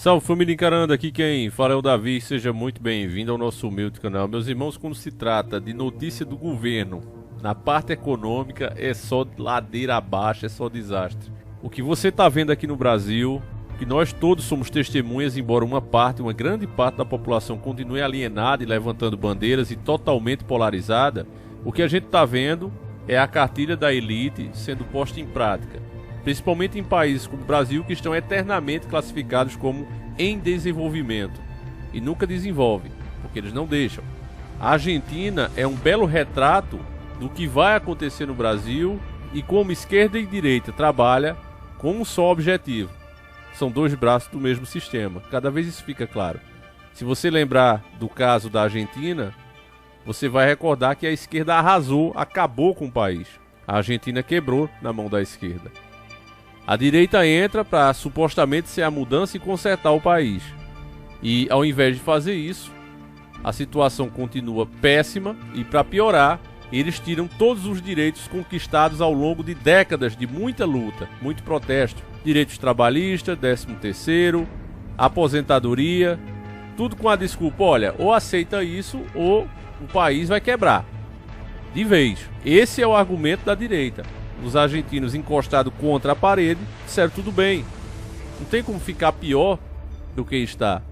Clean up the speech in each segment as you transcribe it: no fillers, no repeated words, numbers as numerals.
Salve família encarando, aqui quem fala é o Davi, seja muito bem-vindo ao nosso humilde canal. Meus irmãos, quando se trata de notícia do governo, na parte econômica é só ladeira abaixo, é só desastre. O que você está vendo aqui no Brasil, que nós todos somos testemunhas, embora uma grande parte da população continue alienada e levantando bandeiras e totalmente polarizada, o que a gente está vendo é a cartilha da elite sendo posta em prática. Principalmente em países como o Brasil, que estão eternamente classificados como em desenvolvimento e nunca desenvolvem, porque eles não deixam. A Argentina é um belo retrato do que vai acontecer no Brasil e como esquerda e direita trabalha com um só objetivo. São dois braços do mesmo sistema, cada vez isso fica claro. Se você lembrar do caso da Argentina, você vai recordar que a esquerda arrasou, acabou com o país. A Argentina quebrou na mão da esquerda. A direita entra para supostamente ser a mudança e consertar o país. E ao invés de fazer isso, a situação continua péssima e, para piorar, eles tiram todos os direitos conquistados ao longo de décadas de muita luta, muito protesto. Direitos trabalhistas, 13º, aposentadoria, tudo com a desculpa, olha, ou aceita isso ou o país vai quebrar. De vez. Esse é o argumento da direita. Os argentinos encostados contra a parede, disseram tudo bem, não tem como ficar pior do que está.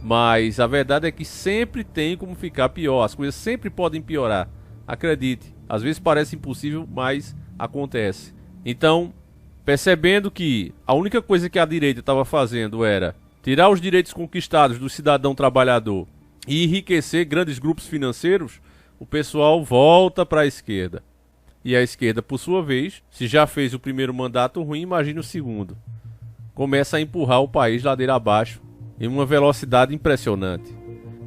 Mas a verdade é que sempre tem como ficar pior, as coisas sempre podem piorar, acredite. Às vezes parece impossível, mas acontece. Então, percebendo que a única coisa que a direita estava fazendo era tirar os direitos conquistados do cidadão trabalhador e enriquecer grandes grupos financeiros, o pessoal volta para a esquerda. E a esquerda, por sua vez, se já fez o primeiro mandato ruim, imagine o segundo. Começa a empurrar o país ladeira abaixo em uma velocidade impressionante.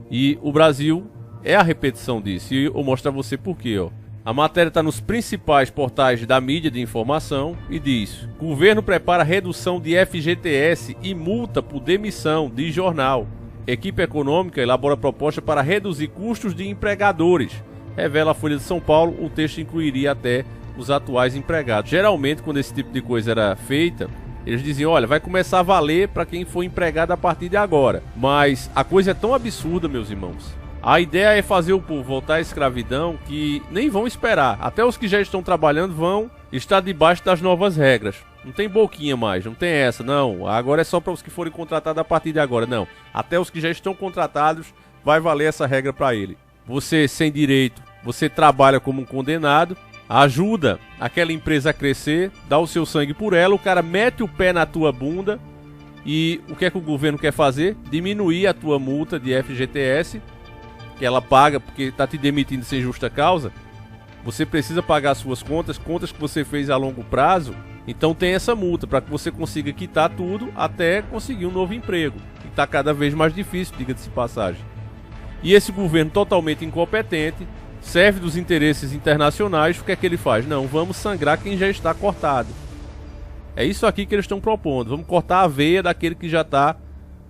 E o Brasil é a repetição disso. E eu vou mostrar a você por quê. A matéria está nos principais portais da mídia de informação e diz: governo prepara redução de FGTS e multa por demissão de jornal. Equipe econômica elabora proposta para reduzir custos de empregadores. Revela a Folha de São Paulo, o texto incluiria até os atuais empregados. Geralmente, quando esse tipo de coisa era feita, eles diziam, olha, vai começar a valer para quem for empregado a partir de agora. Mas a coisa é tão absurda, meus irmãos. A ideia é fazer o povo voltar à escravidão que nem vão esperar. Até os que já estão trabalhando vão estar debaixo das novas regras. Não tem boquinha mais, não tem essa, não. Agora é só para os que forem contratados a partir de agora, não. Até os que já estão contratados vai valer essa regra para ele. Você sem direito, você trabalha como um condenado, ajuda aquela empresa a crescer, dá o seu sangue por ela, o cara mete o pé na tua bunda e o que é que o governo quer fazer? Diminuir a tua multa de FGTS, que ela paga porque está te demitindo sem justa causa. Você precisa pagar suas contas que você fez a longo prazo, então tem essa multa para que você consiga quitar tudo até conseguir um novo emprego. E está cada vez mais difícil, diga-se de passagem. E esse governo totalmente incompetente, serve dos interesses internacionais, o que é que ele faz? Não, vamos sangrar quem já está cortado. É isso aqui que eles estão propondo, vamos cortar a veia daquele que já está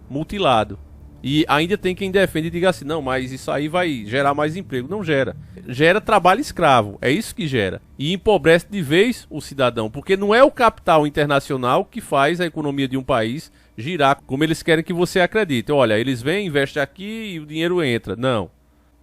mutilado. E ainda tem quem defende e diga assim, não, mas isso aí vai gerar mais emprego. Não gera. Gera trabalho escravo, é isso que gera. E empobrece de vez o cidadão, porque não é o capital internacional que faz a economia de um país girar como eles querem que você acredite. Olha, eles vêm, investem aqui e o dinheiro entra. Não.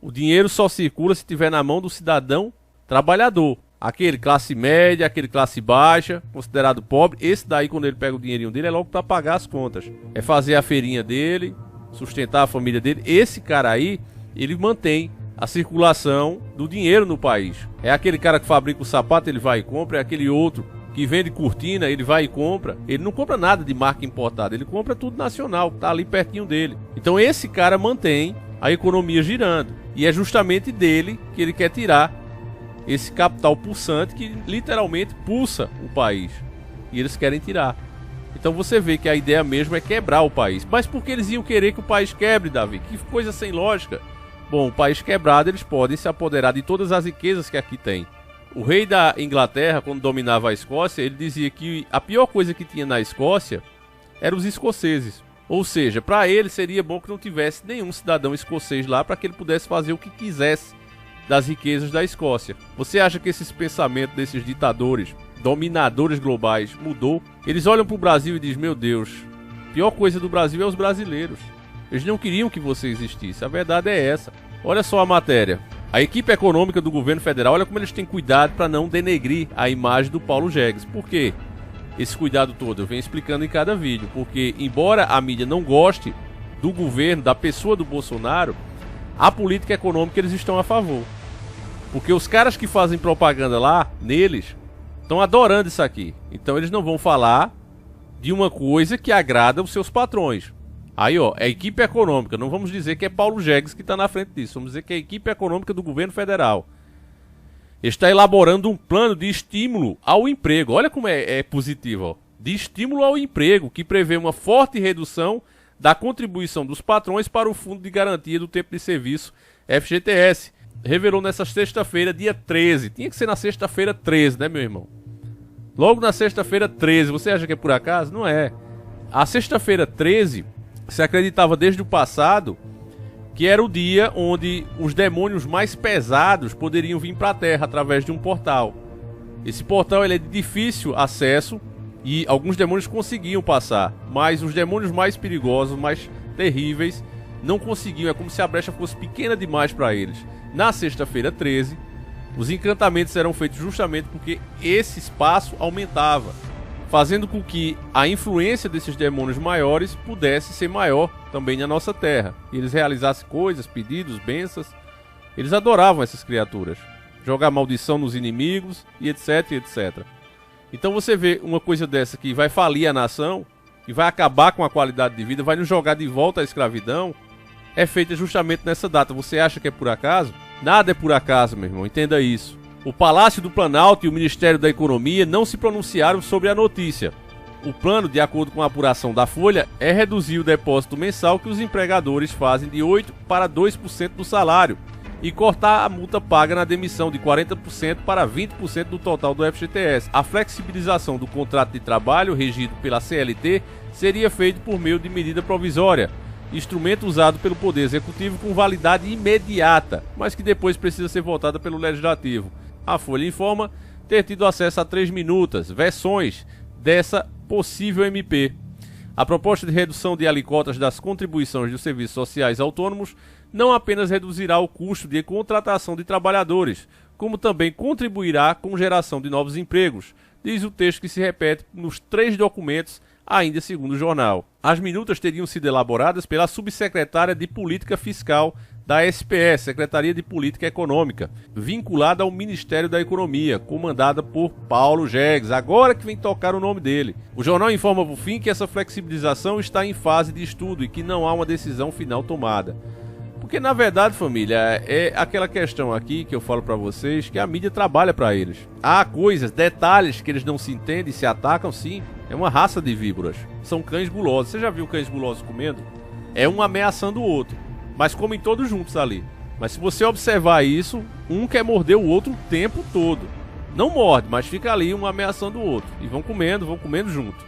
O dinheiro só circula se estiver na mão do cidadão trabalhador. Aquele classe média, aquele classe baixa, considerado pobre. Esse daí, quando ele pega o dinheirinho dele, é logo para pagar as contas. É fazer a feirinha dele, sustentar a família dele. Esse cara aí, ele mantém a circulação do dinheiro no país. É aquele cara que fabrica o sapato, ele vai e compra. É aquele outro que vende cortina, ele vai e compra. Ele não compra nada de marca importada, ele compra tudo nacional, tá ali pertinho dele. Então esse cara mantém a economia girando. E é justamente dele que ele quer tirar esse capital pulsante que literalmente pulsa o país. E eles querem tirar. Então você vê que a ideia mesmo é quebrar o país. Mas por que eles iam querer que o país quebre, Davi? Que coisa sem lógica. Bom, o país quebrado, eles podem se apoderar de todas as riquezas que aqui tem. O rei da Inglaterra, quando dominava a Escócia, ele dizia que a pior coisa que tinha na Escócia eram os escoceses. Ou seja, para ele seria bom que não tivesse nenhum cidadão escocês lá para que ele pudesse fazer o que quisesse das riquezas da Escócia. Você acha que esses pensamentos desses ditadores, dominadores globais, mudou? Eles olham para o Brasil e dizem, meu Deus, A pior coisa do Brasil é os brasileiros. Eles não queriam que você existisse. A verdade é essa. Olha só a matéria. A equipe econômica do governo federal, olha como eles têm cuidado para não denegrir a imagem do Paulo Jegues. Por quê? Esse cuidado todo eu venho explicando em cada vídeo. Porque, embora a mídia não goste do governo, da pessoa do Bolsonaro, a política econômica eles estão a favor. Porque os caras que fazem propaganda lá, neles, estão adorando isso aqui. Então eles não vão falar de uma coisa que agrada os seus patrões. Aí, ó, é a equipe econômica. Não vamos dizer que é Paulo Jegues que está na frente disso. Vamos dizer que é a equipe econômica do governo federal. Está elaborando um plano de estímulo ao emprego. Olha como é positivo, ó. De estímulo ao emprego, que prevê uma forte redução da contribuição dos patrões para o Fundo de Garantia do Tempo de Serviço, FGTS. Revelou nessa sexta-feira, dia 13. Tinha que ser na sexta-feira 13, né, meu irmão? Logo na sexta-feira 13. Você acha que é por acaso? Não é. A sexta-feira 13... se acreditava desde o passado que era o dia onde os demônios mais pesados poderiam vir para a Terra através de um portal. Esse portal ele é de difícil acesso e alguns demônios conseguiam passar, mas os demônios mais perigosos, mais terríveis, não conseguiam. É como se a brecha fosse pequena demais para eles. Na sexta-feira 13, os encantamentos eram feitos justamente porque esse espaço aumentava, fazendo com que a influência desses demônios maiores pudesse ser maior também na nossa terra. E eles realizassem coisas, pedidos, bênçãos. Eles adoravam essas criaturas. Jogar maldição nos inimigos e etc, etc. Então você vê uma coisa dessa que vai falir a nação, que vai acabar com a qualidade de vida, vai nos jogar de volta à escravidão, é feita justamente nessa data. Você acha que é por acaso? Nada é por acaso, meu irmão. Entenda isso. O Palácio do Planalto e o Ministério da Economia não se pronunciaram sobre a notícia. O plano, de acordo com a apuração da Folha, é reduzir o depósito mensal que os empregadores fazem de 8% para 2% do salário e cortar a multa paga na demissão de 40% para 20% do total do FGTS. A flexibilização do contrato de trabalho regido pela CLT seria feita por meio de medida provisória, instrumento usado pelo Poder Executivo com validade imediata, mas que depois precisa ser votada pelo Legislativo. A Folha informa ter tido acesso a 3 minutas, versões dessa possível MP. A proposta de redução de alíquotas das contribuições dos serviços sociais autônomos não apenas reduzirá o custo de contratação de trabalhadores, como também contribuirá com geração de novos empregos, diz o texto que se repete nos 3 documentos, ainda segundo o jornal. As minutas teriam sido elaboradas pela subsecretária de Política Fiscal da SPS, Secretaria de Política Econômica, vinculada ao Ministério da Economia, comandada por Paulo Jegues, agora que vem tocar o nome dele. O jornal informa, por fim, que essa flexibilização está em fase de estudo e que não há uma decisão final tomada. Porque, na verdade, família, é aquela questão aqui que eu falo pra vocês, que a mídia trabalha pra eles. Há coisas, detalhes que eles não se entendem, se atacam, sim. É uma raça de víboras. São cães gulosos. Você já viu cães gulosos comendo? É um ameaçando o outro. Mas comem todos juntos ali. Mas se você observar isso, um quer morder o outro o tempo todo. Não morde, mas fica ali um ameaçando o outro. E vão comendo junto.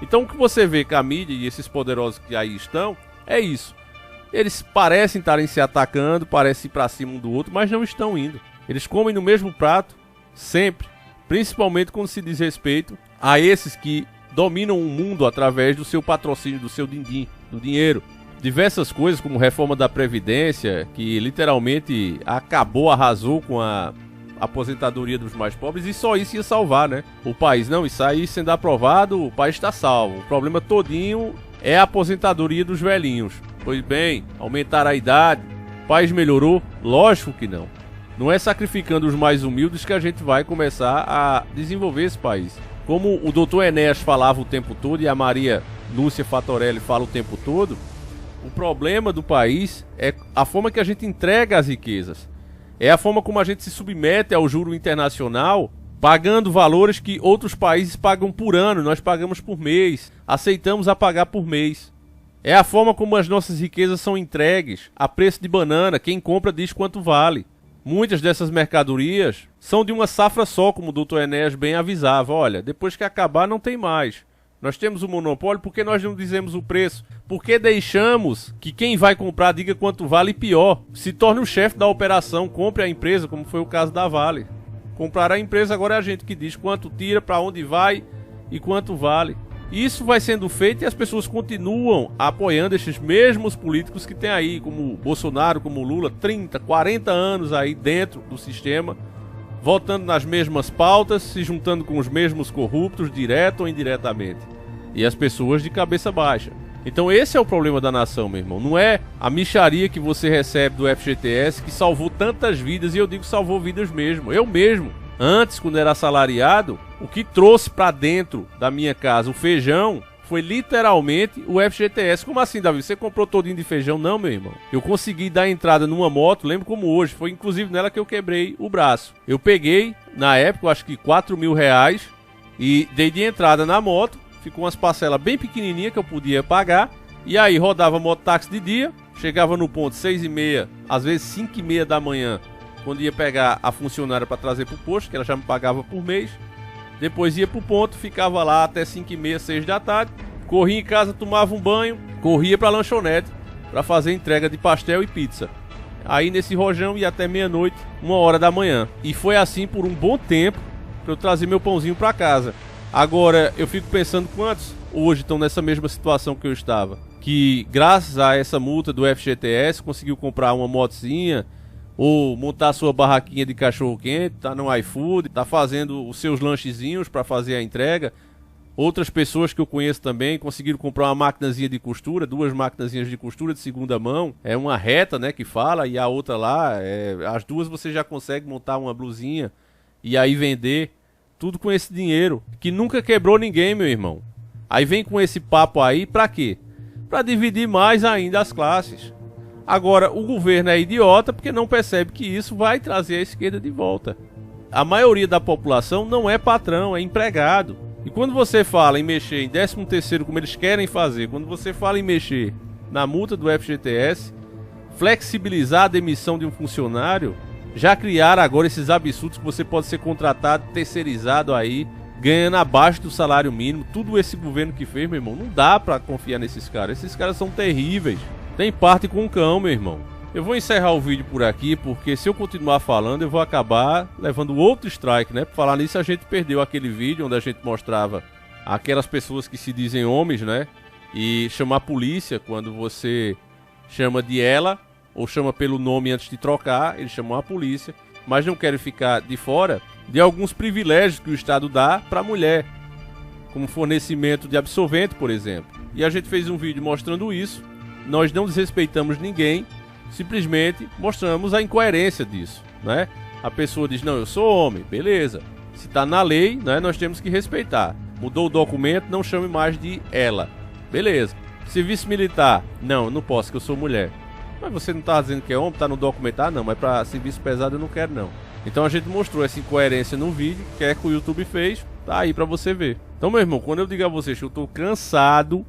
Então o que você vê com a mídia e esses poderosos que aí estão, é isso. Eles parecem estarem se atacando, parecem ir pra cima um do outro, mas não estão indo. Eles comem no mesmo prato, sempre. Principalmente quando se diz respeito a esses que dominam o mundo através do seu patrocínio, do seu din-din, do dinheiro. Diversas coisas, como reforma da Previdência, que literalmente arrasou com a aposentadoria dos mais pobres, e só isso ia salvar, né? O país. Não, isso aí sendo aprovado, o país está salvo. O problema todinho é a aposentadoria dos velhinhos. Pois bem, aumentaram a idade, o país melhorou? Lógico que não. Não é sacrificando os mais humildes que a gente vai começar a desenvolver esse país. Como o Dr. Enéas falava o tempo todo e a Maria Lúcia Fatorelli fala o tempo todo, o problema do país é a forma que a gente entrega as riquezas. É a forma como a gente se submete ao juro internacional, pagando valores que outros países pagam por ano, nós pagamos por mês, aceitamos a pagar por mês. É a forma como as nossas riquezas são entregues a preço de banana, quem compra diz quanto vale. Muitas dessas mercadorias são de uma safra só, como o Dr. Enéas bem avisava. Olha, depois que acabar não tem mais. Nós temos o monopólio, por que nós não dizemos o preço? Por que deixamos que quem vai comprar diga quanto vale e pior, se torne o chefe da operação, compre a empresa, como foi o caso da Vale. Comprar a empresa agora é a gente que diz quanto tira, para onde vai e quanto vale. Isso vai sendo feito e as pessoas continuam apoiando esses mesmos políticos que tem aí, como Bolsonaro, como Lula, 30, 40 anos aí dentro do sistema, votando nas mesmas pautas, se juntando com os mesmos corruptos, direto ou indiretamente. E as pessoas de cabeça baixa. Então esse é o problema da nação, meu irmão. Não é a mixaria que você recebe do FGTS que salvou tantas vidas, e eu digo salvou vidas mesmo. Eu mesmo, antes, quando era assalariado, o que trouxe pra dentro da minha casa o feijão foi literalmente o FGTS. Como assim, Davi? Você comprou todinho de feijão? Não, meu irmão. Eu consegui dar entrada numa moto, lembro como hoje, foi inclusive nela que eu quebrei o braço. Eu peguei, na época, eu acho que R$4.000 e dei de entrada na moto. Ficou umas parcelas bem pequenininhas que eu podia pagar. E aí rodava mototáxi de dia, chegava no ponto 6h30, às vezes 5h30 da manhã, quando ia pegar a funcionária para trazer pro posto, que ela já me pagava por mês. Depois ia pro ponto, ficava lá até 5h30, 6 da tarde. Corria em casa, tomava um banho, corria pra lanchonete para fazer entrega de pastel e pizza. Aí nesse rojão ia até meia-noite, 1h da manhã. E foi assim por um bom tempo para eu trazer meu pãozinho para casa. Agora, eu fico pensando quantos hoje estão nessa mesma situação que eu estava. Que, graças a essa multa do FGTS, conseguiu comprar uma motozinha ou montar sua barraquinha de cachorro-quente, tá no iFood, tá fazendo os seus lanchezinhos para fazer a entrega. Outras pessoas que eu conheço também conseguiram comprar uma maquinazinha de costura, 2 maquinazinhas de costura de segunda mão. É uma reta, né, que fala, e a outra lá, as duas você já consegue montar uma blusinha e aí vender. Tudo com esse dinheiro, que nunca quebrou ninguém, meu irmão. Aí vem com esse papo aí, pra quê? Pra dividir mais ainda as classes. Agora, o governo é idiota porque não percebe que isso vai trazer a esquerda de volta. A maioria da população não é patrão, é empregado. E quando você fala em mexer em 13º, como eles querem fazer, quando você fala em mexer na multa do FGTS, flexibilizar a demissão de um funcionário, já criaram agora esses absurdos que você pode ser contratado, terceirizado aí, ganhando abaixo do salário mínimo. Tudo esse governo que fez, meu irmão, não dá pra confiar nesses caras. Esses caras são terríveis. Tem parte com o cão, meu irmão. Eu vou encerrar o vídeo por aqui, porque se eu continuar falando, eu vou acabar levando outro strike, né? Por falar nisso, a gente perdeu aquele vídeo onde a gente mostrava aquelas pessoas que se dizem homens, né? E chamar a polícia quando você chama de ela, ou chama pelo nome antes de trocar, eles chamam a polícia, mas não querem ficar de fora de alguns privilégios que o Estado dá para a mulher, como fornecimento de absorvente, por exemplo. E a gente fez um vídeo mostrando isso. Nós não desrespeitamos ninguém, simplesmente mostramos a incoerência disso, né? A pessoa diz, não, eu sou homem, beleza. Se está na lei, né, nós temos que respeitar. Mudou o documento, não chame mais de ela, beleza. Serviço militar, não, eu não posso, que eu sou mulher. Mas você não tá dizendo que é homem, tá no documento, não, mas para serviço pesado eu não quero não. Então a gente mostrou essa incoerência no vídeo, que é que o YouTube fez, tá aí pra você ver. Então, meu irmão, quando eu digo a vocês que eu tô cansado,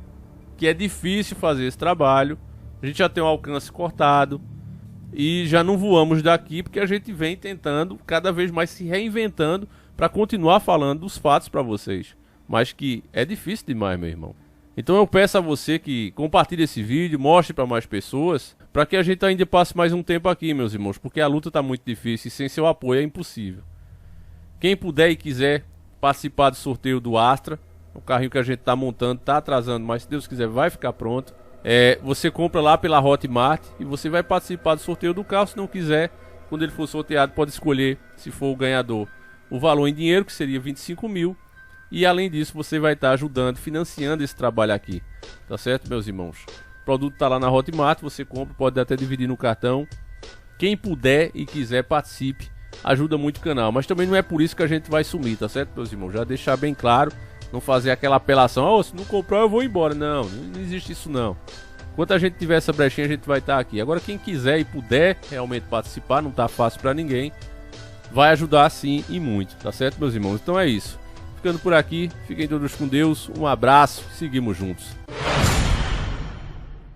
que é difícil fazer esse trabalho, a gente já tem um alcance cortado e já não voamos daqui porque a gente vem tentando cada vez mais se reinventando para continuar falando dos fatos para vocês, mas que é difícil demais, meu irmão. Então eu peço a você que compartilhe esse vídeo, mostre para mais pessoas, para que a gente ainda passe mais um tempo aqui, meus irmãos, porque a luta está muito difícil e sem seu apoio é impossível. Quem puder e quiser participar do sorteio do Astra, o carrinho que a gente está montando, está atrasando, mas se Deus quiser vai ficar pronto. Você compra lá pela Hotmart e você vai participar do sorteio do carro. Se não quiser, quando ele for sorteado, pode escolher, se for o ganhador, o valor em dinheiro, que seria 25 mil. E além disso, você vai estar ajudando, financiando esse trabalho aqui. Tá certo, meus irmãos? O produto está lá na Hotmart, você compra, pode até dividir no cartão. Quem puder e quiser, participe. Ajuda muito o canal. Mas também não é por isso que a gente vai sumir, tá certo, meus irmãos? Já deixar bem claro. Não fazer aquela apelação, oh, se não comprar eu vou embora. Não, não existe isso não. Enquanto a gente tiver essa brechinha, a gente vai estar aqui. Agora quem quiser e puder realmente participar, não tá fácil pra ninguém, vai ajudar sim e muito, tá certo, meus irmãos? Então é isso. Ficando por aqui, fiquem todos com Deus, um abraço, seguimos juntos.